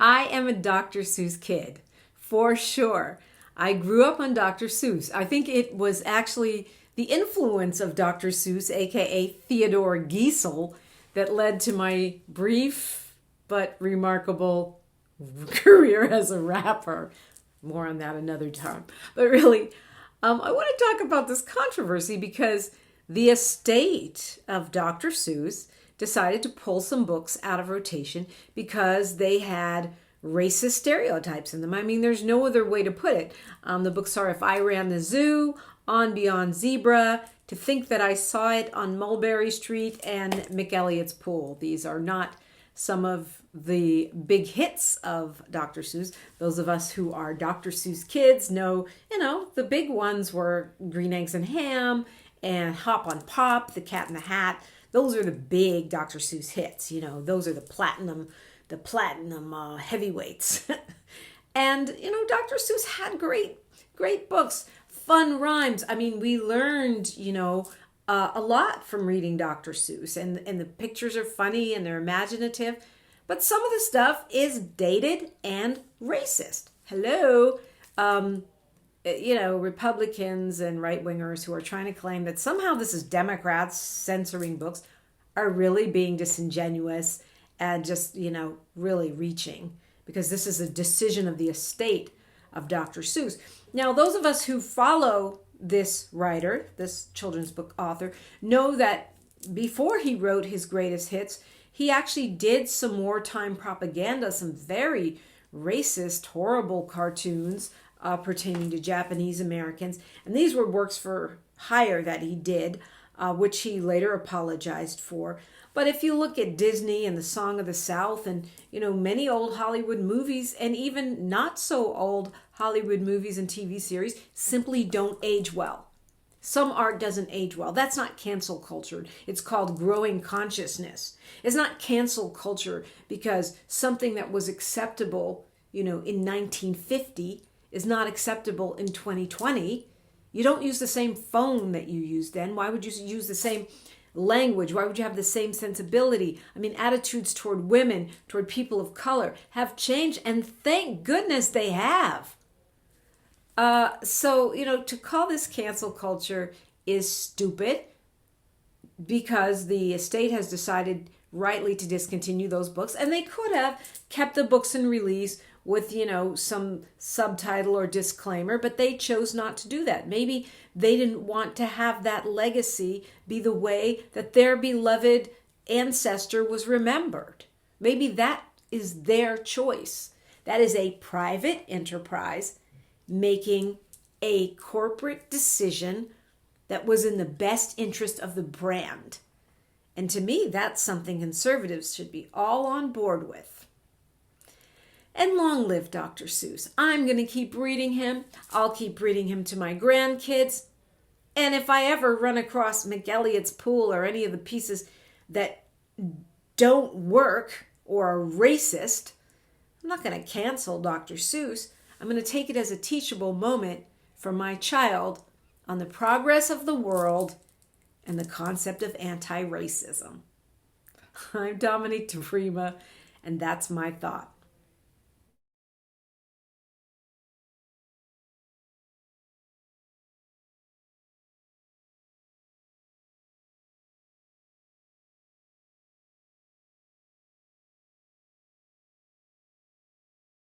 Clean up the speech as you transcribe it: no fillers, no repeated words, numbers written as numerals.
I am a Dr. Seuss kid, for sure. I grew up on Dr. Seuss. I think it was actually the influence of Dr. Seuss, aka Theodore Giesel, that led to my brief but remarkable career as a rapper. More on that another time. But really, I want to talk about this controversy because the estate of Dr. Seuss decided to pull some books out of rotation because they had racist stereotypes in them. I mean, there's no other way to put it. The books are If I Ran the Zoo, On Beyond Zebra, To Think That I Saw It on Mulberry Street, and McElligot's Pool. These are not some of the big hits of Dr. Seuss. Those of us who are Dr. Seuss kids know, the big ones were Green Eggs and Ham and Hop on Pop, The Cat in the Hat. Those are the big Dr. Seuss hits. Those are the platinum heavyweights. And, Dr. Seuss had great books, fun rhymes. I mean, we learned, a lot from reading Dr. Seuss, and the pictures are funny and they're imaginative, but some of the stuff is dated and racist. Hello. Republicans and right-wingers who are trying to claim that somehow this is Democrats censoring books are really being disingenuous and just, really reaching, because this is a decision of the estate of Dr. Seuss. Now, those of us who follow this writer, this children's book author, know that before he wrote his greatest hits, he actually did some wartime propaganda, some very racist, horrible cartoons pertaining to Japanese Americans. And these were works for hire that he did, which he later apologized for. But if you look at Disney and the Song of the South and, many old Hollywood movies and even not so old Hollywood movies and TV series simply don't age well. Some art doesn't age well. That's not cancel culture. It's called growing consciousness. It's not cancel culture because something that was acceptable, in 1950 is not acceptable in 2020. You don't use the same phone that you used then. Why would you use the same language? Why would you have the same sensibility? I mean, attitudes toward women, toward people of color have changed, and thank goodness they have. To call this cancel culture is stupid because the estate has decided rightly to discontinue those books, and they could have kept the books in release with, some subtitle or disclaimer, but they chose not to do that. Maybe they didn't want to have that legacy be the way that their beloved ancestor was remembered. Maybe that is their choice. That is a private enterprise making a corporate decision that was in the best interest of the brand. And to me, that's something conservatives should be all on board with. And long live Dr. Seuss. I'm going to keep reading him. I'll keep reading him to my grandkids. And if I ever run across McElligot's Pool or any of the pieces that don't work or are racist, I'm not going to cancel Dr. Seuss. I'm going to take it as a teachable moment for my child on the progress of the world and the concept of anti-racism. I'm Dominique DiPrima, and that's my thought.